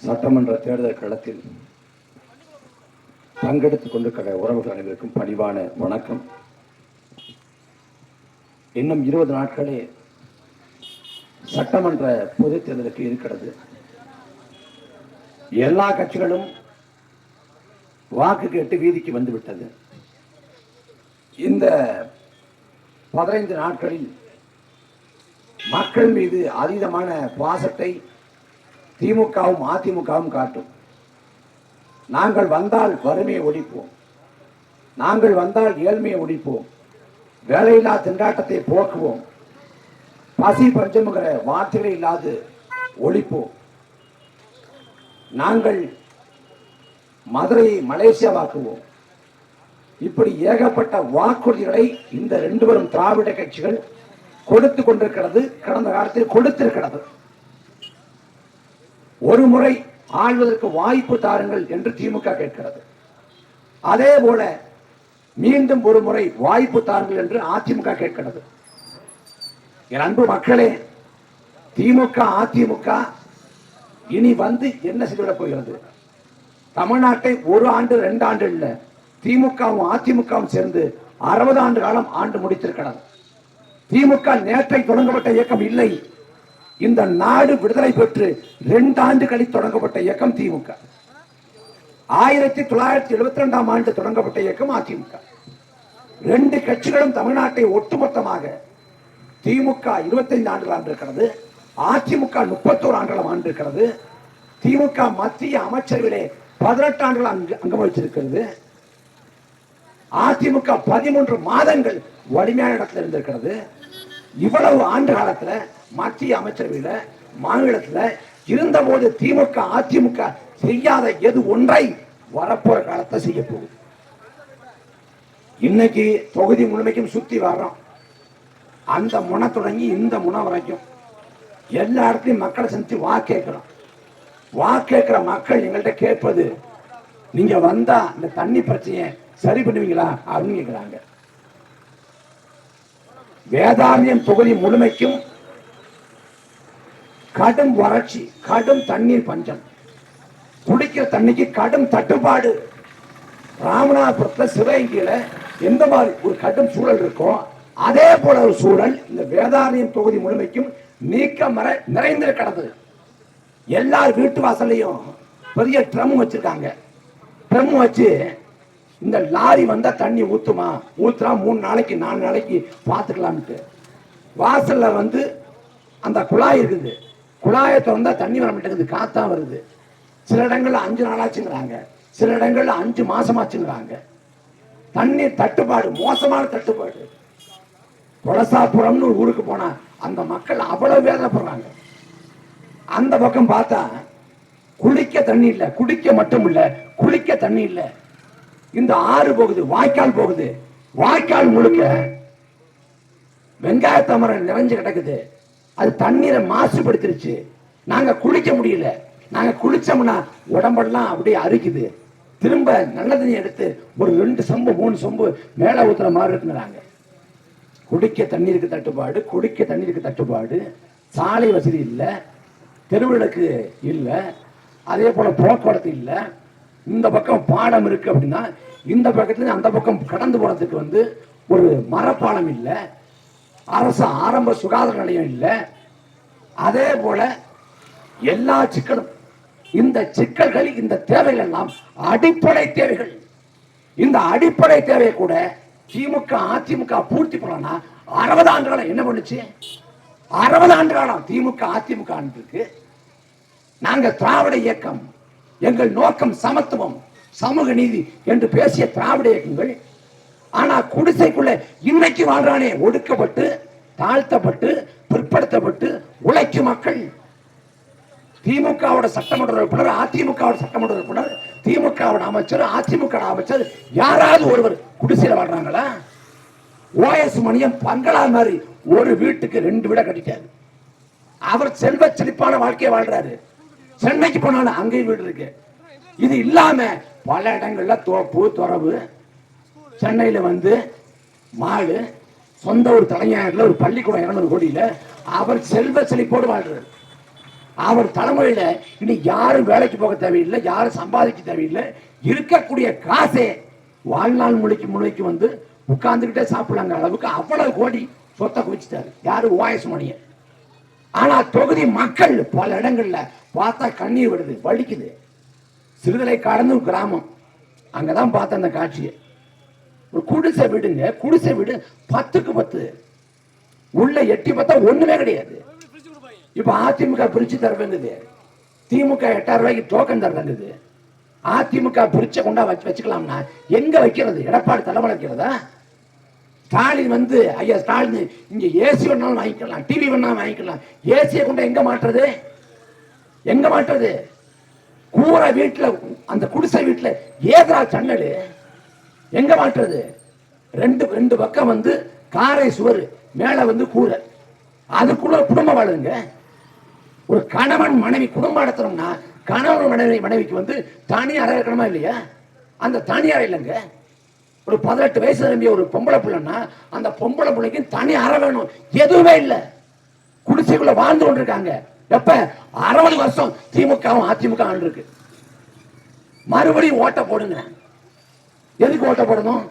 சட்டமன்ற தேர்தல் களத்தில் பங்கெடுத்துக் கொண்டிருக்கிற உறவுகள் அனைவருக்கும் பணிவான வணக்கம். இன்னும் 20 நாட்களே சட்டமன்ற பொதுத் தேர்தலுக்கு இருக்கிறது. எல்லா கட்சிகளும் வாக்கு கேட்டு வீதிக்கு வந்துவிட்டது. இந்த 15 நாட்களில் மக்கள் மீது அதீதமான பாசத்தை திமுகவும் அதிமுகவும் காட்டும். நாங்கள் வந்தால் வறுமையை ஒழிப்போம், நாங்கள் வந்தால் ஏழ்மையை ஒழிப்போம், வேலையில்லா திண்டாட்டத்தை போக்குவோம், பசி பஞ்சமுகிற வார்த்தைகளை இல்லாது ஒழிப்போம், நாங்கள் மதுரையை மலேசியாவாக்குவோம். இப்படி ஏகப்பட்ட வாக்குறுதிகளை இந்த 2 பெரும் திராவிட கட்சிகள் கொடுத்து கொண்டிருக்கிறது. கடந்த காலத்தில் கொடுத்திருக்கிறது. ஒரு முறை ஆள்வதற்கு வாய்ப்பு தாருங்கள் என்று திமுக கேட்கிறது. அதே போல மீண்டும் ஒரு முறை வாய்ப்பு தாருங்கள் என்று அதிமுக கேட்கிறது. என் அன்பு மக்களே, திமுக அதிமுக இனி வந்து என்ன செய்துவிடப் போகிறது? தமிழ்நாட்டை 1 ஆண்டு 2 ஆண்டு இல்ல, திமுகவும் அதிமுகவும் சேர்ந்து 60 ஆண்டு காலம் ஆண்டு முடித்திருக்கிறது. திமுக நேற்றை தொடங்கப்பட்ட இயக்கம் இல்லை. இந்த நாடு விடுதலை பெற்று 2 ஆண்டு கழித்து தொடங்கப்பட்ட இயக்கம் திமுக. 1972ஆம் ஆண்டு தொடங்கப்பட்ட இயக்கம் அதிமுக. 2 கட்சிகளும் தமிழ்நாட்டை ஒட்டுமொத்தமாக, திமுக 25 ஆண்டுகள் ஆண்டிருக்கிறது, அதிமுக 31 ஆண்டுகள் ஆண்டிருக்கிறது. திமுக மத்திய அமைச்சரவையிலே 18 ஆண்டுகள் அங்கம் வகிச்சிருக்கிறது. அதிமுக 13 மாதங்கள் வலிமையான இடத்துல இருந்திருக்கிறது. இவ்வளவு ஆண்டு காலத்துல மத்திய அமைச்சரவையில மாநிலத்துல இருந்த போது திமுக அதிமுக செய்யாத எது ஒன்றை வரப்போற காலத்தை செய்ய போகுது. இன்னைக்கு தொகுதி முழுமைக்கும் சுத்தி வர்றோம். அந்த முனை தொடங்கி இந்த முனை வரைக்கும் எல்லா இடத்துலையும் மக்களை சந்திச்சு வாக்கேற்கிறோம். வாக்கேற்கிற மக்கள் எங்கள்கிட்ட கேட்பது, நீங்க வந்தா இந்த தண்ணி பிரச்சனையை சரி பண்ணுவீங்களா அப்படின்னு கேட்கிறாங்க. வேதாரண்யம் தொகுதி முழுமைக்கும் கடும் வறட்சி, கடும் தண்ணீர் பஞ்சம், குடிக்கிற தண்ணிக்கு கடும் தட்டுப்பாடு. ராமநாதபுரத்துல சிவகங்கையில எந்த மாதிரி ஒரு கடும் சூழல் இருக்கோ அதே போல ஒரு சூழல் இந்த வேதாரண்யம் தொகுதி முழுமைக்கும் நீக்க மர நிறைந்திருக்கிறது. எல்லார் வீட்டு வாசல்லையும் பெரிய ட்ரம் வச்சிருக்காங்க. ட்ரம் வச்சு இந்த லாரி வந்தா தண்ணி ஊத்துமா, ஊத்துறா 3 நாளைக்கு 4 நாளைக்கு பார்த்துக்கலாம்ட்டு வாசல்ல வந்து அந்த குழாய் இருக்குது. குழாயை திறந்தா தண்ணி வர மாட்டேங்குது, காத்தா வருது. சில இடங்கள்ல 5 நாளாச்சுங்கிறாங்க, சில இடங்கள்ல 5 மாசமாச்சுங்கிறாங்க. தண்ணீர் தட்டுப்பாடு, மோசமான தட்டுப்பாடு. கொலசாபுரம்னு ஒரு ஊருக்கு போனா அந்த மக்கள் அவ்வளவு வேதனைப்படுறாங்க. அந்த பக்கம் பார்த்தா குளிக்க தண்ணி இல்ல, குடிக்க மட்டும் இல்ல, குளிக்க தண்ணி இல்ல. இந்த ஆறு போகுது, வாய்க்கால் போகுது, வாய்க்கால் முழுக்க வெங்காய மரம் நிறைஞ்சு கிடக்குது. அது தண்ணீரை மாசுபடுத்திருச்சு. நாங்க குளிக்க முடியல. நாங்க குளிச்சோம்னா உடம்பெல்லாம் அப்படியே அரிக்குது. திரும்ப நல்ல தண்ணி எடுத்து ஒரு 2 சொம்பு 3 சொம்பு மேல ஊத்துற மாதிரி இருக்குங்கிறாங்க. குடிக்க தண்ணீருக்கு தட்டுப்பாடு, குடிக்க தண்ணீருக்கு தட்டுப்பாடு, சாலை வசதி இல்லை, தெருவிளக்கு இல்லை, அதே போல போக்குவரத்து இல்லை. இந்த பக்கம் பாலம் இருக்கு அப்படின்னா இந்த பக்கத்துல அந்த பக்கம் கடந்து போறதுக்கு வந்து ஒரு மரப்பாலம் இல்லை, அரசு ஆரம்ப சுகாதார நிலையம் இல்லை. அதே போல எல்லா சிக்கலும், இந்த சிக்கல்கள், இந்த தேவைகள் எல்லாம் அடிப்படை தேவைகள். இந்த அடிப்படை தேவையை கூட திமுக அதிமுக பூர்த்தி பண்ணலன்னா 60 ஆண்டு காலம் என்ன பண்ணுச்சு? 60 ஆண்டு காலம் திமுக அதிமுக இருக்கு. நாங்க திராவிட இயக்கம், எங்கள் நோக்கம் சமத்துவம் சமூக நீதி என்று பேசிய திராவிட இயக்கங்கள், ஆனா குடிசைக்குள்ள இன்னைக்கு வாழ்றானே ஒடுக்கப்பட்டு தாழ்த்தப்பட்டு பிற்படுத்தப்பட்டு உழைக்கும் மக்கள். திமுகவோட சட்டமன்ற உறுப்பினர், அதிமுகவோட சட்டமன்ற உறுப்பினர், திமுகவோட அமைச்சர், அதிமுக அமைச்சர் யாராவது ஒருவர் குடிசையில வாழ்றாங்களா? ஓஎஸ் மணியம் பங்களா மாதிரி ஒரு வீட்டுக்கு 2 வீட கட்டிட்டாரு. அவர் செல்வ செழிப்பான வாழ்க்கையை வாழ்றாரு. சென்னைக்கு போனாலும் அங்கேயும் வீடு இருக்கு. இது இல்லாம பல இடங்கள்ல தோப்பு துறவு, சென்னையில வந்து மாடு, சொந்த ஒரு தலைஞர்ல ஒரு பள்ளிக்கூடம் 200 கோடியில அவர் செல்வ செழிப்போடு வாழ்றாரு. அவர் தலைமுறையில இனி யாரும் வேலைக்கு போக தேவையில்லை, யாரும் சம்பாதிக்க தேவையில்லை. இருக்கக்கூடிய காசே வாழ்நாள் முழுக்கி வந்து உட்கார்ந்துகிட்டே சாப்பிடலாங்க அளவுக்கு அவ்வளவு கோடி சொத்தை குவிச்சிட்டாரு. யாரு? ஓஎஸ் மணியன். ஆனா தொகுதி மக்கள் பல இடங்கள்ல பார்த்தா கண்ணீர் விடுது, வலிக்குது. சிறுதலை கடந்து கிராமம், அங்கதான் பார்த்த அந்த காட்சியை. ஒரு குடிசை வீடுங்க, குடிசை வீடு 10க்கு 10, உள்ள எட்டி பார்த்தா ஒண்ணுமே கிடையாது. இப்ப அதிமுக பிரிச்சு தருவேங்குது, திமுக 8000 ரூபாய்க்கு டோக்கன் தருவேங்குது. அதிமுக பிரிச்ச கொண்டா வச்சுக்கலாம்னா எங்க வைக்கிறது? எடப்பாடி தலைமை வைக்கிறதா? ஸ்டாலின் வந்து, ஐயா ஸ்டாலின் இங்க ஏசி வேணாலும் வாங்கிக்கலாம், டிவி வேணாலும் வாங்கிக்கலாம், ஏசியை கொண்டு எங்க மாற்றுறது? எங்க மாற்றுறது? கூரை வீட்டுல, அந்த குடிசை வீட்டுல ஏதா சன்னல் எங்க மாற்றுறது? ரெண்டு பக்கம் வந்து காரை சுவர், மேல வந்து கூரை, அதுக்குள்ள குடும்பம் வாழுங்க. ஒரு கணவன் மனைவி குடும்பம் நடத்தணும்னா கணவன் மனைவிக்கு வந்து தனி அறை இருக்கணுமா இல்லையா? அந்த தனி அறை இல்லைங்க. ஒரு 18 வயசு நிரம்பிய ஒரு பொம்பளை பிள்ளைன்னா அந்த பொம்பளை பிள்ளைக்கு தனி அறை வேணும். எதுவுமே இல்லை, குடிசைக்குள்ள வாழ்ந்து கொண்டிருக்காங்க. எப்ப 60 வருஷம் திமுகவும் அதிமுக இருக்கு. மறுபடியும் ஓட்ட போடுங்க. எதுக்கு ஓட்ட போடணும்?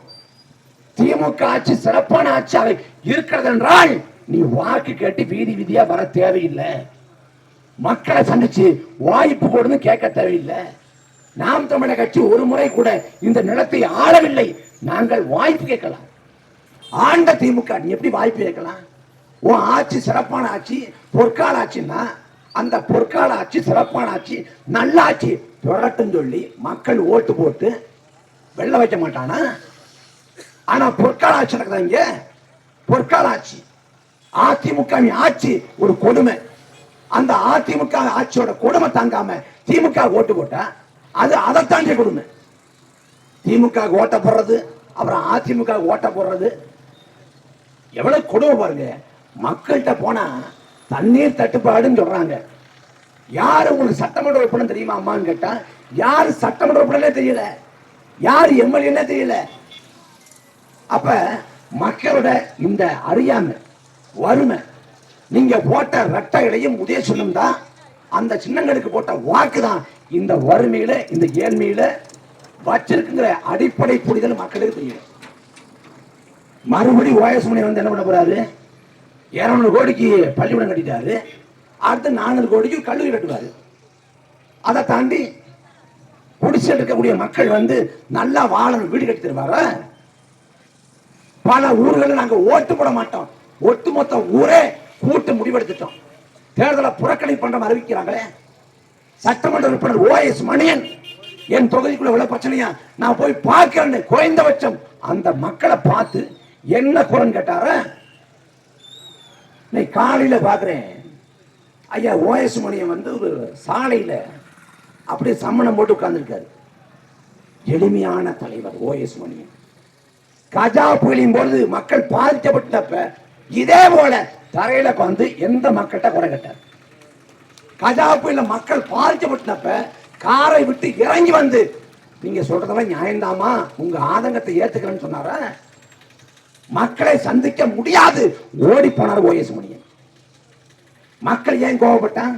திமுக ஆட்சி சிறப்பான ஆட்சியாக இருக்கிறது என்றால் நீ வாக்கு கேட்டு வீதி வீதியா வர தேவையில்லை. மக்களை சந்திச்சு வாய்ப்பு கொடுன்னு கேட்க தேவையில்லை. நாம் தமிழர் கட்சி ஒரு முறை கூட இந்த நிலத்தை ஆளவில்லை. நாங்கள் வாய்ப்பு கேட்கலாம். ஆண்ட திமுக நீ எப்படி வாய்ப்பு கேட்கலாம்? உன் ஆட்சி சிறப்பான ஆட்சி, பொற்கால ஆட்சின்னா அந்த பொற்கால ஆட்சி சிறப்பான ஆட்சி, நல்ல ஆட்சி தொடரட்டும் சொல்லி மக்கள் ஓட்டு போட்டு வெள்ள வைக்க மாட்டானா? ஆனா பொற்கால ஆட்சி நடக்குதா இங்க? பொற்கால ஆட்சி, அதிமுக ஆட்சி ஒரு கொடுமை. அந்த அதிமுக ஆட்சியோட கொடுமை தாங்காம திமுக ஓட்டு போட்டா அது அதை தாண்டி கொடுமை. திமுக ஓட்ட போடுறது, அப்புறம் அதிமுக ஓட்ட போடுறது எவ்வளவு கொடுமை பாருங்க. மக்கள்கிட்ட போனா தண்ணீர் தட்டுப்பாடுன்னு சொல்றாங்க. யாரு உங்களுக்கு சட்டமன்ற உறுப்பினர் தெரியுமா அம்மான்னு கேட்டா யாரு சட்டமன்ற உறுப்பினரே தெரியல, யாரு எம்எல்ஏ தெரியல. அப்ப மக்களோட இந்த அறியாமை, வறுமை, நீங்க போட்ட ரெட்டைகளையும் உதய சின்னம் தான், அந்த சின்னங்களுக்கு போட்ட வாக்கு தான் இந்த வறுமையில இந்த ஏழ்மையில வச்சிருக்குங்கிற அடிப்படை புரிதல் மக்களுக்கு தெரியும். மறுபடி ஓஎஸ் மணி வந்து என்ன பண்ண போறாரு? 200 கோடிக்கு பள்ளிக்கூடம் கட்டிட்டாரு, அடுத்து 400 கோடிக்கு கல்லூரி கட்டுவாரு. அதை தாண்டி குடிசை இருக்கக்கூடிய மக்கள் வந்து நல்லா வாழணும், வீடு கட்டி தருவார. பல ஊர்களில் நாங்க ஓட்டு போட மாட்டோம், ஒட்டுமொத்த ஊரே கூட்டு முடிவெடுத்துட்டோம். தேர்தலை புறக்கணி பண்ற அறிவிக்கிறாங்களே. சட்டமன்ற உறுப்பினர் ஓஎஸ் மணியன் என் தொகுதிக்குள்ள உள்ள பிரச்சனையா நான் போய் பார்க்கிறேன். குறைந்தபட்சம் அந்த மக்களை பார்த்து என்ன குரல் கேட்டார காலையில பாக்குறேன். ஐயா ஓஎஸ் மணியன் வந்து ஒரு சாலையில அப்படியே சம்மணம் போட்டு உட்கார்ந்துருக்காரு. எளிமையான தலைவர் ஓஎஸ் மணியன். கஜா புயலின் பொழுது மக்கள் பாதிக்கப்பட்டப்ப இதே போல தரையில வந்து எந்த மக்கள்கிட்ட குறை கேட்டார். கஜா புயல மக்கள் பாதிக்கப்பட்டப்ப காரை விட்டு இறங்கி வந்து நீங்க சொல்றதெல்லாம் நியாயம்தாமா, உங்க ஆதங்கத்தை ஏத்துக்கிறேன்னு சொன்னார. மக்களை சந்திக்க முடியாது ஓடி போனார் ஓஎஸ் மணியன். மக்கள் ஏன் கோபப்பட்டான்?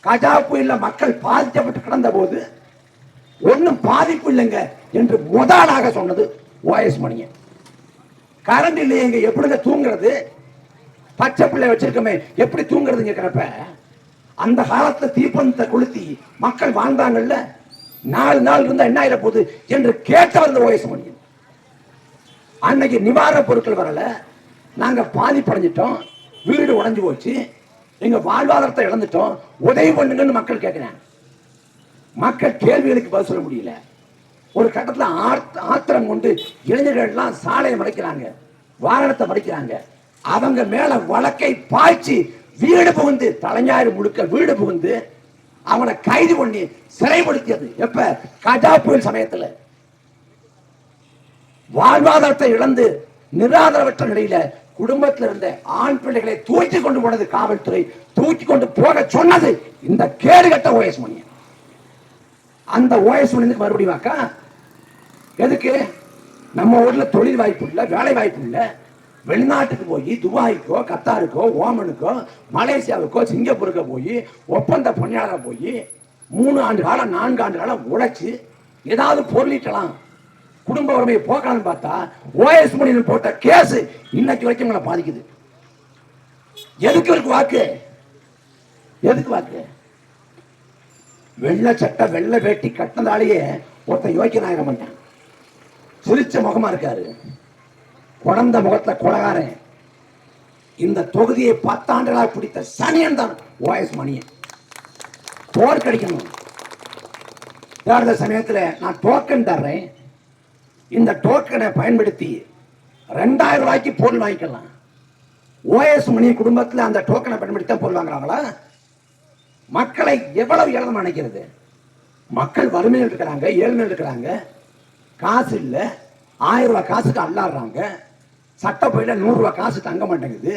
கஜா புயல மக்கள் பாதிக்கப்பட்டு கிடந்த போது ஒன்னும் பாதிப்பு இல்லைங்க என்று முதலாக சொன்னது ஓஎஸ் மணியன். கரண்ட் இல்லையங்க, எப்படிங்க தூங்குறது? பச்சை பிள்ளை வச்சிருக்கமே எப்படி தூங்குறது கேட்கிறப்ப அந்த காலத்துல தீப்பந்தத்தை கொளுத்தி மக்கள் வாழ்ந்தாங்கல்ல, 4 நாள் இருந்தா என்ன ஆயிர போகுது என்று கேட்டவர் ஓஎஸ் மணியன். அன்னைக்கு நிவாரண பொருட்கள் வரல, நாங்க பாதிப்படைஞ்சிட்டோம், வீடு உடைஞ்சு போச்சு, எங்க வாழ்வாதாரத்தை இழந்துட்டோம், உதவி பண்ணுங்கன்னு மக்கள் கேட்கிறாங்க. மக்கள் கேள்விகளுக்கு பதில் சொல்ல முடியல. ஒரு கட்டத்துல ஆத்திரம் கொண்டு இளைஞர்கள் எல்லாம் சாலையை மறைக்கிறாங்க, வாகனத்தை மறைக்கிறாங்க. அவங்க மேல வழக்கை பாய்ச்சி வீடு புகுந்து தலைஞாயிறு முழுக்க வீடு புகுந்து அவனை கைது பண்ணி சிறைப்படுத்தியது எப்ப? கஜா புயல் சமயத்துல. வாழ்வாதாரத்தை இழந்து நிராதரவற்ற நிலையில குடும்பத்தில் இருந்த ஆண் பிள்ளைகளை தூக்கி கொண்டு போனது காவல்துறை, தூக்கி கொண்டு போக சொன்னது இந்த கேடுகட்ட ஓஎஸ் மணியன். அந்த ஓஎஸ் மணியனுக்கு மறுபடியும் வாக்கா எதுக்கு? நம்ம ஊர்ல தொழில் வாய்ப்பு இல்ல, வேலை வாய்ப்பு இல்ல, வெளிநாட்டுக்கு போய் துபாய்க்கோ கத்தாருக்கோ ஓமனுக்கோ மலேசியாவுக்கோ சிங்கப்பூருக்கோ போய் ஒப்பந்த பணியாளராக போய் 3 ஆண்டு காலம் 4 ஆண்டு காலம் உழைச்சு ஏதாவது பொருளீட்டலாம், குடும்ப வறுமையை போக்கலாம்னு பார்த்தா ஓஎஸ் மணியன் போட்ட கேஸ் இன்னைக்கு வரைக்கும் எங்களை பாதிக்குது. எதுக்கு இருக்கு வாக்கு? எதுக்கு வாக்கு? வெள்ளை சட்டை வெள்ளை வேட்டி கட்டினதாலேயே ஒருத்தன் யோக்கிய நாயகம் பண்ணான். சிரிச்ச முகமா இருக்காரு, குழந்த முகத்துல கொலகாரன். இந்த தொகுதியை 10 ஆண்டுகளாக பிடித்த சனியன் தான் ஓஎஸ் மணியன். தோற்கடிக்கணும். தேர்தல் சமயத்தில் நான் டோக்கன் தர்றேன், இந்த டோக்கனை பயன்படுத்தி 2000 ரூபாய்க்கு பொருள் வாங்கிக்கலாம். ஓஎஸ் மணி குடும்பத்தில் அந்த டோக்கனை பயன்படுத்தி பொருள் வாங்குறாங்களா? மக்களை எவ்வளவு ஏளனம் நினைக்கிறது? மக்கள் வறுமையில் இருக்கிறாங்க, ஏழ்மையில் இருக்கிறாங்க, காசு இல்லை, 1000 ரூபாய் காசுக்கு அல்லாடுறாங்க, சட்டப்பையில் 100 ரூபாய் காசு தங்க மாட்டேங்குது,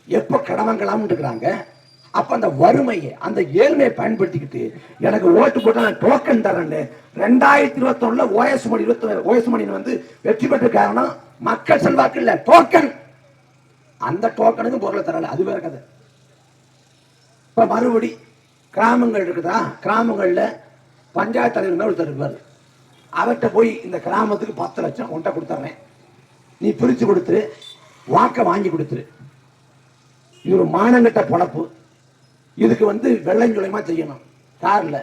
எப்போ கடவங்களாம் இருக்கிறாங்க. அப்ப அந்த வறுமையை அந்த ஏழ்மையை பயன்படுத்திக்கிட்டு எனக்கு ஓட்டு போட்டு நான் டோக்கன் தரேன்னு 2021 ஓஎஸ் மணி வந்து வெற்றி பெற்ற காரணம் மக்கள் செல்வாக்கு இல்ல, டோக்கன். அந்த டோக்கனுக்கு பொருளை தரல, அது வேற கதை. இப்ப மறுபடி கிராமங்கள் இருக்குதா, கிராமங்கள்ல பஞ்சாயத்து தலைவர் ஒருத்தர் இருப்பார், அவர்கிட்ட போய் இந்த கிராமத்துக்கு 10 லட்சம் உன்ட்ட கொடுத்துறேன், நீ பிரிச்சு கொடுத்துரு, வாக்க வாங்கி கொடுத்துரு. இது ஒரு மானங்கட்ட பொழப்பு. இதுக்கு வந்து வெள்ளஞ்சுளையமா செய்யணும். கார்ல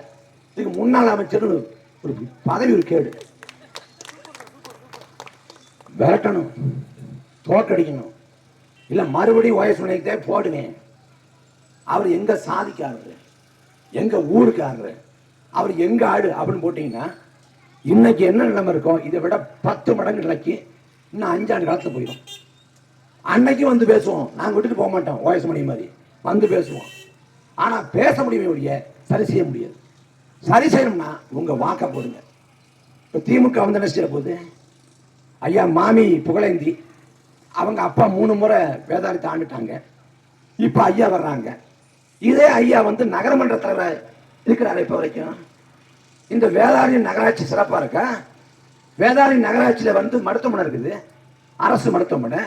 இதுக்கு முன்னாள் அமைச்சர் ஒரு பதவி ஒரு கேடு, விரட்டணும், தோற்கடிக்கணும். இல்ல மறுபடியும் ஓஎஸ் மணிக்கு போடுவேன். அவர் எங்க சாதிக்காரு, எங்க ஊருக்காரு, அவர் எங்க ஆடு அப்படின்னு போட்டீங்கன்னா இன்னைக்கு என்ன நிலைமை இருக்கும், இதை விட 10 மடங்கு நிலைக்கு இன்னும் 5 ஆண்டு காலத்துல போயிடும். அன்னைக்கு வந்து பேசுவோம், நாங்க விட்டுட்டு போக மாட்டோம், ஓஎஸ் மணி மாதிரி வந்து பேசுவோம். ஆனா பேச முடியுமே ஒழிய சரி செய்ய முடியாது. சரி செய்யணும்னா உங்க வாக்க போடுங்க. இப்ப திமுக வந்து என்ன செய்ய போகுது, ஐயா மாமி புகழேந்தி அவங்க அப்பா 3 முறை வேதாளத்தை ஆண்டுட்டாங்க, இப்ப ஐயா வர்றாங்க. இதே ஐயா வந்து நகரமன்ற தலைவர் இருக்கிறாரு இப்ப வரைக்கும். இந்த வேதாரணி நகராட்சி சிறப்பா இருக்கா? வேதாரணி நகராட்சியில வந்து மருத்துவமனை இருக்குது, அரசு மருத்துவமனை.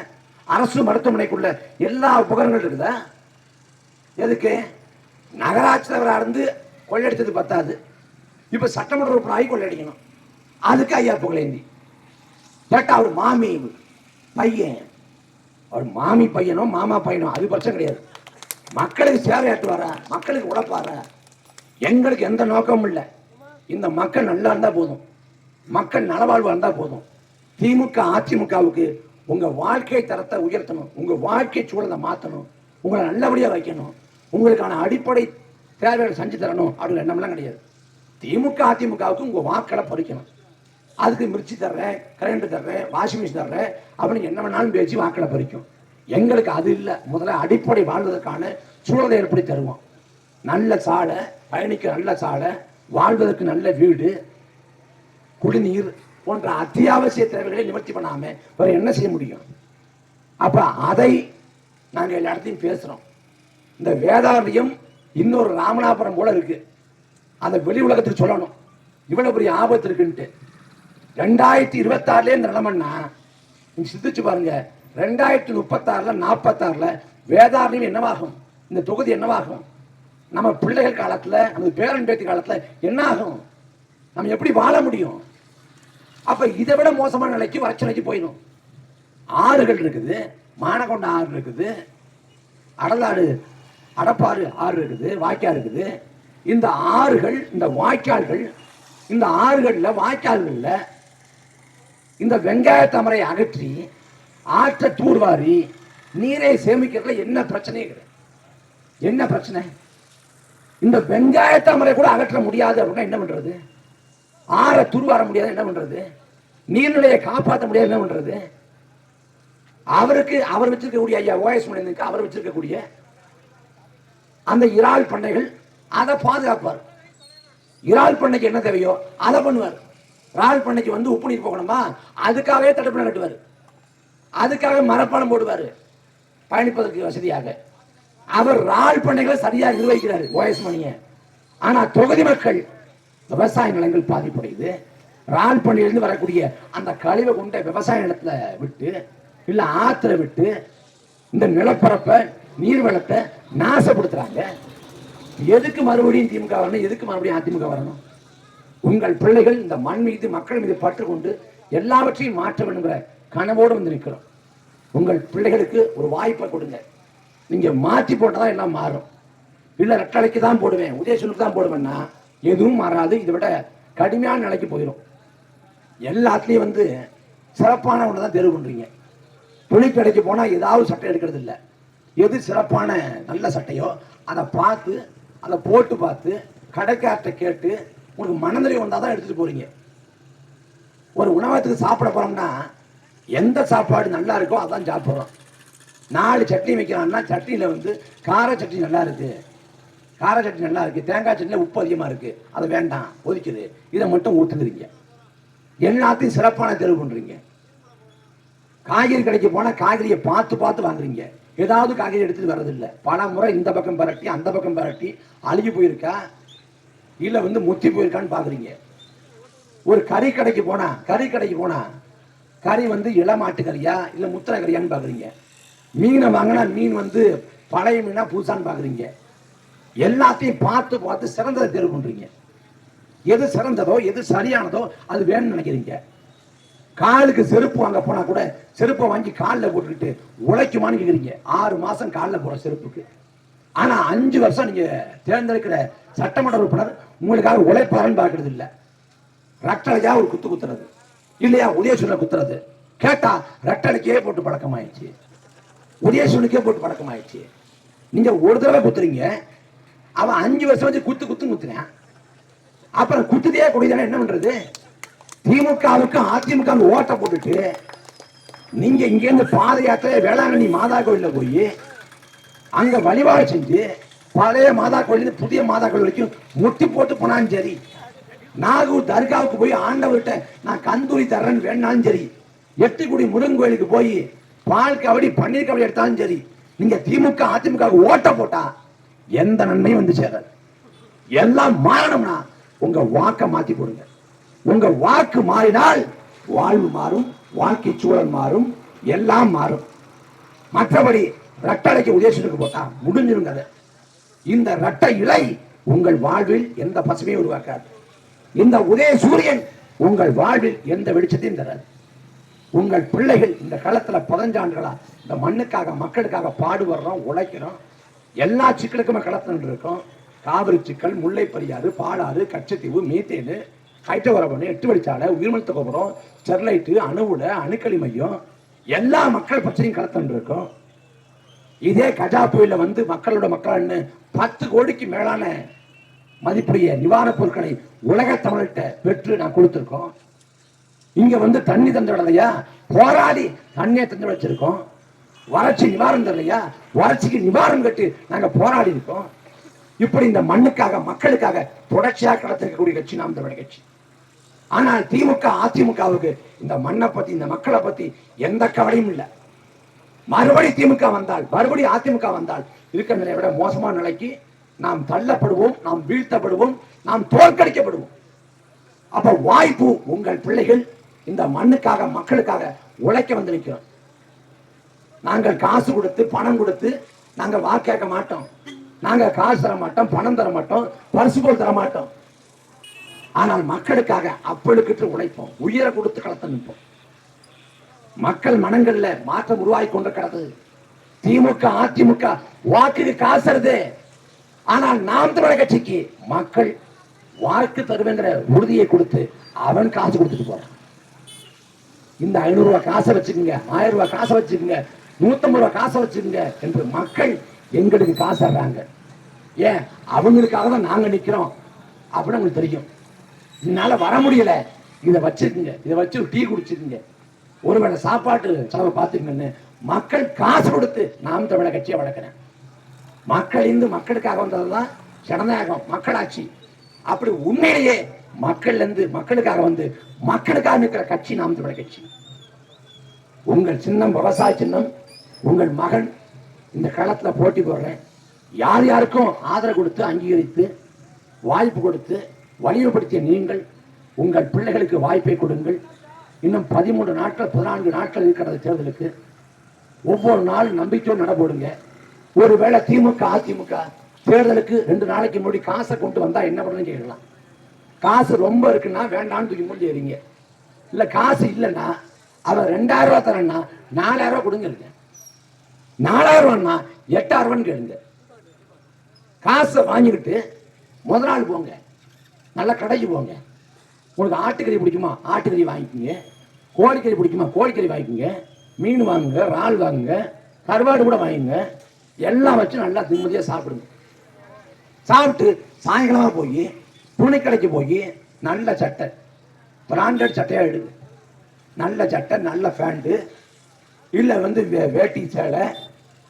அரசு மருத்துவமனைக்குள்ள எல்லா உபகரணங்களும் இருக்குதா? எதுக்கு? நகராட்சி தலைவராக இருந்து கொள்ளையடித்தது பத்தாது, இப்ப சட்டமன்ற உறுப்பினர் ஆகி கொள்ளையடிக்கணும். அதுக்கு ஐயா புகழேந்தி கேட்டா அவர் மாமி பையன், அவர் மாமி பையனோ மாமா பையனோ அது பிரச்சனை கிடையாது. மக்களுக்கு சேவையாற்றுவாரா, மக்களுக்கு உழைப்பாரா? எங்களுக்கு எந்த நோக்கமும் இல்லை. இந்த மக்கள் நல்லா இருந்தா போதும், மக்கள் நலவாழ்வு இருந்தா போதும். திமுக அதிமுகவுக்கு உங்க வாழ்க்கை தரத்தை உயர்த்தணும், உங்க வாழ்க்கை சூழலை மாற்றணும், உங்களை நல்லபடியா வைக்கணும், உங்களுக்கான அடிப்படை தேவைகளை செஞ்சு தரணும் அப்படின்னு எண்ணம்லாம் கிடையாது. திமுக அதிமுகவுக்கு உங்க வாக்களை பறிக்கணும். அதுக்கு மிர்ச்சி தர்றேன், கரண்ட் தர்றேன், வாஷிங் மிஷின் தர்றேன் அப்படின்னு என்ன வேணாலும் பேசி வாக்களை பறிக்கும். எங்களுக்கு அது இல்லை. முதல்ல அடிப்படை வாழ்வதற்கான சூழலை ஏற்படுத்தி தருவோம். நல்ல சாலை, பயணிக்க நல்ல சாலை, வாழ்வதற்கு நல்ல வீடு, குடிநீர் போன்ற அத்தியாவசிய தேவைகளை நிவர்த்தி பண்ணாம வேற என்ன செய்ய முடியும்? அப்ப அதை நாங்கள் எல்லா இடத்தையும் பேசுறோம். இந்த வேதாரண்யம் இன்னொரு ராமநாதபுரம் போல இருக்கு, அந்த வெளி உலகத்துக்கு சொல்லணும் இவ்வளவு பெரிய ஆபத்து இருக்குன்ட்டு. 2026 இந்த நிலைமைன்னா நீங்க சிந்திச்சு பாருங்க, 2036 46 வேதாரண்யம் என்னவாகும், இந்த தொகுதி என்னவாகும், நம்ம பிள்ளைகள் காலத்துல, நம்ம பேரன் பேத்தி காலத்துல என்ன ஆகும், நம்ம எப்படி வாழ முடியும்? அப்ப இதை விட மோசமான நிலைக்கு வறட்சி போயிடும். ஆறுகள் இருக்குது, மானகொண்ட ஆறு இருக்குது, அடலாறு அடப்பாறு ஆறு இருக்குது, வாய்க்கால் இருக்குது. இந்த ஆறுகள், இந்த வாய்க்கால்கள், இந்த ஆறுகள்ல வாய்க்கால்கள்ல இந்த வெங்காய தாமரை அகற்றி ஆற்றை தூர்வாரி நீரை சேமிக்கிறதுல என்ன பிரச்சனை? என்ன பிரச்சனை? இந்த வெங்காய தாமரை கூட அகற்ற முடியாது அப்படின்னா என்ன பண்றது? ஆறை தூர்வார முடியாது என்ன பண்றது? நீர்நிலையை காப்பாற்ற முடியாது என்ன பண்றது? அவருக்கு அவர் வச்சிருக்கக்கூடிய ஐயா ஓஎஸ் மணியனுக்கு அவர் வச்சிருக்கக்கூடிய அந்த இறால் பண்ணைகள் அதை பாதுகாப்பார். இறால் பண்ணைக்கு என்ன தேவையோ அதை பண்ணுவார். இறால் பண்ணைக்கு வந்து உப்பு நீர் போகணுமா, அதுக்காகவே தடுப்பணை கட்டுவார், அதுக்காக மரப்பாலம் போடுவார் பயணிப்பதற்கு வசதியாக. அவர் இறால் பண்ணைகளை சரியாக நிர்வகிக்கிறார் ஓஎஸ் மணியை. ஆனா தொகுதி மக்கள் விவசாய நிலங்கள் பாதிப்படையுது. இறால் பண்ணையிலிருந்து வரக்கூடிய அந்த கழிவை கொண்ட விவசாய நிலத்துல விட்டு இல்ல ஆத்திர விட்டு இந்த நிலப்பரப்பை நீர்வளத்தை நாசப்படுத்துறாங்க. எதுக்கு மறுபடியும் திமுக வரணும்? எதுக்கு மறுபடியும் அதிமுக வரணும்? உங்கள் பிள்ளைகள் இந்த மண் மீது மக்கள் மீது பற்று கொண்டு எல்லாவற்றையும் மாற்ற வேண்டுங்கிற கனவோடு வந்து நிற்கிறோம். உங்கள் பிள்ளைகளுக்கு ஒரு வாய்ப்பை கொடுங்க. நீங்க மாற்றி போட்டதான் எல்லாம் மாறும். இல்ல ரெட்டலைக்கு தான் போடுவேன், உதயசூனுக்கு தான் போடுவேன்னா எதுவும் மாறாது. இதை விட கடுமையான நிலைக்கு போயிடும். எல்லாத்துலயும் வந்து சிறப்பான ஒன்று தான் தேர்வு பண்றீங்க. துணிக்கடைக்கு போனா ஏதாவது சட்டை எடுக்கிறது இல்லை. எது சிறப்பான நல்ல சட்டையோ அதை பார்த்து அதை போட்டு பார்த்து கடைக்கார்ட்ட கேட்டு உங்களுக்கு மனநிலை வந்தால் தான் எடுத்துட்டு போறீங்க. ஒரு உணவகத்துக்கு சாப்பிட போறோம்னா எந்த சாப்பாடு நல்லா இருக்கோ அதான் சாப்பிட்றோம். 4 சட்னி வைக்கிறான்னா சட்னியில வந்து கார சட்னி நல்லா இருக்கு, கார சட்னி நல்லா இருக்கு, தேங்காய் சட்னியில் உப்பு அதிகமா இருக்கு, அது வேண்டாம் ஒதுக்குது, இதை மட்டும் ஊற்றுக்கிறீங்க. எல்லாத்தையும் சிறப்பான தேர்வு பண்றீங்க. காய்கறி கடைக்கு போனா காய்கறியை பார்த்து பார்த்து வாங்குறீங்க. ஏதாவது காய்கறி எடுத்துட்டு வர்றதில்லை. பல முறை இந்த பக்கம் பரட்டி அந்த பக்கம் பரட்டி அழுகி போயிருக்கா இல்ல வந்து முத்தி போயிருக்கான்னு பாக்குறீங்க. ஒரு கறி கடைக்கு போனா கறி வந்து இளமாட்டு கறியா இல்ல முத்திர கறியான்னு பாக்குறீங்க. மீனை வாங்கினா மீன் வந்து பழைய மீனா புதுசான்னு பாக்குறீங்க. எல்லாத்தையும் பார்த்து பார்த்து சிறந்ததை தேர்வு பண்றீங்க. எது சிறந்ததோ எது சரியானதோ அது வேணும்னு நினைக்கிறீங்க. காலுக்கு செருப்பு வாங்க போனா கூட செருப்பை வாங்கி காலில் போட்டுக்கிட்டு உழைக்குமான்னு கேட்குறீங்க. 6 மாசம் காலில் போற செருப்புக்கு. ஆனா 5 வருஷம் நீங்க தேர்ந்தெடுக்கிற சட்டமன்ற உறுப்பினர் உங்களுக்காக உழைப்பாருன்னு பார்க்கறது இல்லை. ரெட்டலையா ஒரு குத்து குத்துறது இல்லையா, உதயசூனை குத்துறது கேட்டா ரெட்டலைக்கே போட்டு பழக்கமாயிடுச்சு, உதயசூனுக்கே போட்டு பழக்கமாயிடுச்சு. நீங்க ஒரு தடவை குத்துறீங்க, அவன் 5 வருஷம் வச்சு குத்துறேன். அப்புறம் குத்துதே கூடியதானே என்ன பண்றது? திமுகவுக்கும் அதிமுக ஓட்ட போட்டுட்டு நீங்க இங்க இருந்து பாத யாத்திரை வேளாங்கண்ணி மாதா கோயில போய் அங்க வழிபாடு செஞ்சு பழைய மாதா கோயில் புதிய மாதா கோயில் வரைக்கும் முட்டி போட்டு போனாலும் சரி, நாகூர் தர்காவுக்கு போய் ஆண்டவர்கிட்ட நான் கந்தூரி தர்றேன்னு வேணாலும் சரி, எட்டுக்குடி முருகன் கோயிலுக்கு போய் பால் கபடி பன்னீர் கபடி எடுத்தாலும் சரி, நீங்க திமுக அதிமுக ஓட்ட போட்டா எந்த நன்மையும் வந்து சேராது. எல்லாம் மாறணும்னா உங்க வாக்க மாத்தி போடுங்க. உங்க வாக்கு மாறினால் வாழ்வு மாறும், வாழ்க்கை சூழல் மாறும், எல்லாம் மாறும். மற்றபடி ரெட்டலைக்கு உதயசூனுக்கு போட்டா முடிஞ்சிருங்க. இந்த ரெட்டை இலை உங்கள் வாழ்வில் எந்த பசுமையும் உருவாக்காது. இந்த உதய சூரியன் உங்கள் வாழ்வில் எந்த வெளிச்சத்தையும் தராது. உங்கள் பிள்ளைகள் இந்த களத்துல 15 ஆண்டுகளா இந்த மண்ணுக்காக மக்களுக்காக பாடுபடுறோம், உழைக்கிறோம். எல்லா சிக்கலுக்குமே களத்தில் இருக்கோம். காவிரி சிக்கல், முல்லை பெரியாறு, பாலாறு, கச்சத்தீவு, மீத்தேனு, ஹைட்ரோகார்பன், 8 வழிச்சாலை, உயிர்மத்த கோபுரம், ஸ்டெர்லைட்டு, அணுவுல அணுக்களி மையம், எல்லா மக்கள் பிரச்சனையும் களத்தில் இருக்கும். இதே கஜா புயல வந்து மக்களோட மக்கள் 10 கோடிக்கு மேலான மதிப்புடைய நிவாரணப் பொருட்களை உலக தமிழ்கிட்ட பெற்று நான் கொடுத்திருக்கோம். இங்க வந்து தண்ணி தந்து விடலையா, போராடி தண்ணியை தந்து வச்சிருக்கோம். வறட்சி நிவாரணம் தரலையா, வறட்சிக்கு நிவாரணம் கட்டி நாங்க போராடி இருக்கோம். இப்படி இந்த மண்ணுக்காக மக்களுக்காக தொடர்ச்சியாக கடத்திருக்கக்கூடிய கட்சி நாம் தமிழர் கட்சி. ஆனால் திமுக அதிமுகவுக்கு இந்த மண்ணை பத்தி இந்த மக்களை பத்தி எந்த கவலையும் இல்லை. மறுபடி திமுக வந்தால் மறுபடி அதிமுக வந்தால் இருக்கிற நிலையை விட மோசமான நிலைக்கு நாம் தள்ளப்படுவோம், நாம் வீழ்த்தப்படுவோம், நாம் தோற்கடிக்கப்படுவோம். அப்ப வாய்ப்பு உங்கள் பிள்ளைகள் இந்த மண்ணுக்காக மக்களுக்காக உழைக்க வந்து நிற்கிறோம். நாங்கள் காசு கொடுத்து பணம் கொடுத்து நாங்க வாக்கேற்க மாட்டோம். நாங்க காசு தர மாட்டோம், பணம் தர மாட்டோம், பரிசு போல் தர மாட்டோம். ஆனால் மக்களுக்காக அப்பளுக்கு உழைப்போம், உயிரை கொடுத்து களத்த நிற்போம். மக்கள் மனங்கள்ல மாற்றம் உருவாகி கொண்டு கிடக்குது. திமுக அதிமுக வாக்குக்கு காசுறது. ஆனால் நாம் தமிழர் கட்சிக்கு மக்கள் வாக்கு தருவேங்கிற உறுதியை கொடுத்து அவன் காசு கொடுத்துட்டு போறான். இந்த 500 ரூபாய் காசை வச்சுக்கோங்க, 1000 ரூபாய் காசை வச்சுக்கோங்க, 150 ரூபாய் காசை வச்சுக்கோங்க என்று மக்கள் எங்களுக்கு காசு தர்றாங்க. ஏன்? அவங்களுக்காக தான் நாங்க நிக்கிறோம் அப்படின்னு உங்களுக்கு தெரியும். என்னால வர முடியல, இதை வச்சுக்கோங்க, இதை வச்சு டீ குடிச்சுக்கோங்க, ஒருவேளை சாப்பாட்டு செலவை பார்த்துக்கணும்னு மக்கள் காசு கொடுத்து நாம் தமிழர் கட்சியை வளர்க்கிறேன். மக்கள் இருந்து மக்களுக்காக வந்ததுதான் ஜனநாயகம், மக்களாட்சி. அப்படி உண்மையிலேயே மக்கள் இருந்து மக்களுக்காக வந்து மக்களுக்காக நிற்கிற கட்சி நாம் தமிழர் கட்சி. உங்கள் சின்னம் விவசாய சின்னம். உங்கள் மகன் இந்த களத்துல போட்டி போடுறேன். யார் யாருக்கும் ஆதரவு கொடுத்து அங்கீகரித்து வாய்ப்பு கொடுத்து வலிமைப்படுத்திய நீங்கள் உங்கள் பிள்ளைகளுக்கு வாய்ப்பை கொடுங்கள். இன்னும் 13 நாட்கள் 14 நாட்கள் இருக்கிறது தேர்தலுக்கு. ஒவ்வொரு நாள் நம்பிக்கையோடு நடபோடுங்க. ஒருவேளை திமுக அதிமுக தேர்தலுக்கு 2 நாளைக்கு முன்னாடி காசை கொண்டு வந்தா என்ன பண்ணு கேட்கலாம். காசு ரொம்ப இருக்குன்னா வேண்டாம்னு தூக்கி மூடி ஏறீங்க. இல்ல காசு இல்லைன்னா அவன் 2000 ரூபாய் தரேன்னா 4000 ரூபாய் கொடுங்க. 4000 ரூபான்னா 8000 ரூபான்னு கேளுங்க. காசை வாங்கிக்கிட்டு முதல் நாள் போங்க, நல்ல கடைக்கு போங்க. உங்களுக்கு ஆட்டுக்கறி பிடிக்குமா ஆட்டுக்கறி வாங்கிக்கோங்க, கோழிக்கறி பிடிக்குமா கோழிக்கறி வாங்கிக்கோங்க, மீன் வாங்குங்க, இறால் வாங்குங்க, கருவாடு கூட வாங்குங்க. எல்லாம் வச்சு நல்லா நிம்மதியாக சாப்பிடுங்க. சாப்பிட்டு சாயங்காலமா போய் துணி கடைக்கு போய் நல்ல சட்டை, பிராண்டட் சட்டையாக எடுங்க. நல்ல சட்டை, நல்ல பேண்ட்டு, இல்லை வேட்டி சேலை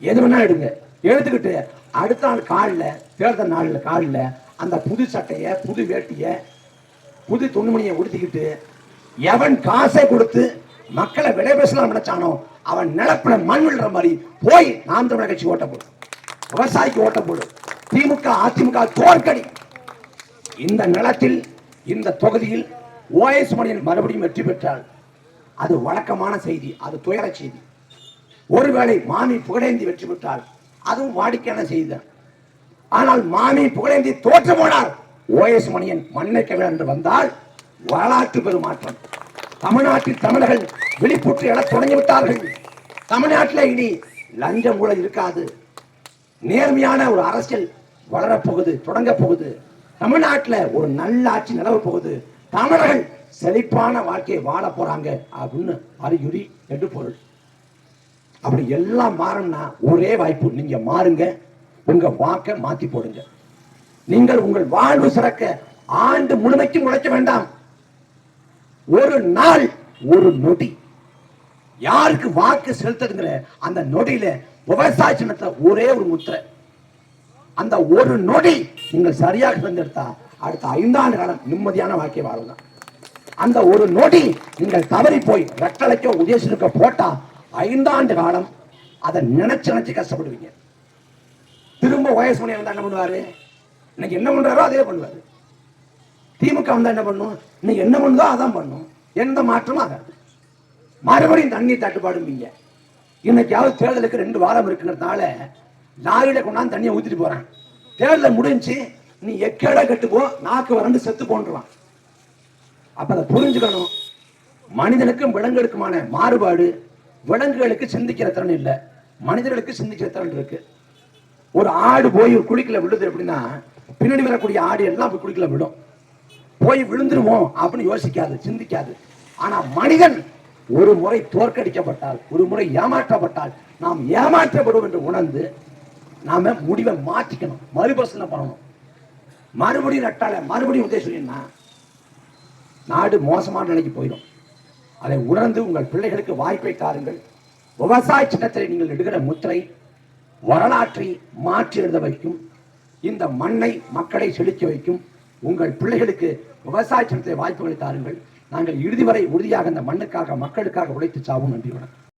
எது வேணா எடுங்க. எடுத்துக்கிட்டு அடுத்த நாள் காலில், தேர்தல் நாளில் காலில் அந்த புது சட்டையை, புது வேட்டியை, புது துணிமணியை உடுத்திக்கிட்டு எவன் காசை கொடுத்து மக்களை விலை பேசலாம் நினைச்சானோ அவன் நிலப்பில மண் விழுற மாதிரி போய் நாம் தமிழர் கட்சி ஓட்ட போடும், விவசாயிக்கு ஓட்ட போடும். திமுக அதிமுக தோற்கடி. இந்த நிலத்தில் இந்த தொகுதியில் ஓஎஸ் மணியன் மறுபடியும் வெற்றி பெற்றால் அது வழக்கமான செய்தி, அது துயர செய்தி. ஒருவேளை மாமி புகழேந்தி வெற்றி பெற்றால் அதுவும் வாடிக்கையான செய்தி. ஆனால் மாமி புகழேந்தி தோற்று போனார், ஓஎஸ் மணியன் மண்ணை கவிழ என்று வந்தால் வரலாற்று பெருமாற்றம். தமிழ்நாட்டில் தமிழர்கள் விழிப்புற்று எழ தொடங்கிவிட்டார்கள். தமிழ்நாட்டில் இனி லஞ்சம் கூட இருக்காது. நேர்மையான ஒரு அரசியல் வளரப்போகுது, தொடங்க போகுது. தமிழ்நாட்டில் ஒரு நல்ல ஆட்சி நிலவ போகுது. தமிழர்கள் செழிப்பான வாழ்க்கையை வாழ போறாங்க அப்படின்னு அறிகுறி என்று பொருள். அப்படி எல்லாம் மாறணும்னா ஒரே வாய்ப்பு, நீங்க மாறுங்க, உங்க வாக்க மாத்தி போடுங்க. நீங்கள் உங்கள் வாழ்வு சிறக்க ஆண்டு முழுமைக்கும் உழைக்க வேண்டாம். ஒரு நாள், ஒரு நொடி, யாருக்கு வாக்கு செலுத்துங்கிற அந்த நொடியில விவசாய சின்னத்துல ஒரே ஒரு முத்திரை. அந்த ஒரு நொடி நீங்கள் சரியாக தேர்ந்தெடுத்தா அடுத்த 5 ஆண்டு காலம் நிம்மதியான வாழ்க்கை வாழலாம். அந்த ஒரு நொடி நீங்கள் தவறி போய் ரெட்டலைக்கோ உதயசனுக்கோ போட்டா 5 ஆண்டு காலம் அதை நினைச்சு கஷ்டப்படுவீங்க. திரும்ப ஓஎஸ் மணியன் வந்தா என்ன பண்ணுவாரு? இன்னைக்கு என்ன பண்றாரோ அதே பண்ணுவாரு. திமுக வந்தா என்ன பண்ணும்? இன்னைக்கு என்ன பண்ணுதோ அதான் பண்ணும். எந்த மாற்றமும் ஆகாது. மறுபடியும் தண்ணீர் தட்டுப்பாடும்பீங்க. இன்னைக்காவது தேர்தலுக்கு 2 வாரம் இருக்குங்கிறதுனால லாரியில கொண்டாந்து தண்ணியை ஊத்திட்டு போறான். தேர்தல் முடிஞ்சு நீ எக்கேட கட்டுப்போ, நாக்கு வறண்டு செத்து போன்றுவான். அப்ப அதை புரிஞ்சுக்கணும். மனிதனுக்கும் விலங்குகளுக்குமான மாறுபாடு. விலங்குகளுக்கு சிந்திக்கிற திறன் இல்லை, மனிதர்களுக்கு சிந்திக்கிற திறன் இருக்கு. ஒரு ஆடு போய் குழிக்குள்ள விழுது அப்படின்னா பின்னாடி வரக்கூடிய ஆடு எல்லாம் போய் குழிக்குள்ள விடும். போய் விழுந்துருவோம் அப்படின்னு யோசிக்காது, சிந்திக்காது. ஆனா மனிதன் ஒரு முறை தோற்கடிக்கப்பட்டால், ஒரு முறை ஏமாற்றப்பட்டால், நாம் ஏமாற்றப்படுவோம் என்று உணர்ந்து நாம முடிவை மாற்றிக்கணும், மறுபரிசீலனை பண்ணணும். மறுபடியும் நட்டால மறுபடியும் உதயசூரியன்னா நாடு மோசமான நிலைக்கு போயிடும். அதை உணர்ந்து உங்கள் பிள்ளைகளுக்கு வாய்ப்பை தாருங்கள். விவசாய சின்னத்தை நீங்கள் எடுக்கிற முத்திரை வரலாற்றை மாற்றி எழுத வைக்கும். இந்த மண்ணை, மக்களை செழிக்க வைக்கும். உங்கள் பிள்ளைகளுக்கு விவசாய சின்னத்தை வாய்ப்புகளை தாருங்கள். நாங்கள் இறுதி வரை உறுதியாக இந்த மண்ணுக்காக, மக்களுக்காக உழைத்து சாவும். நன்றி, வணக்கம்.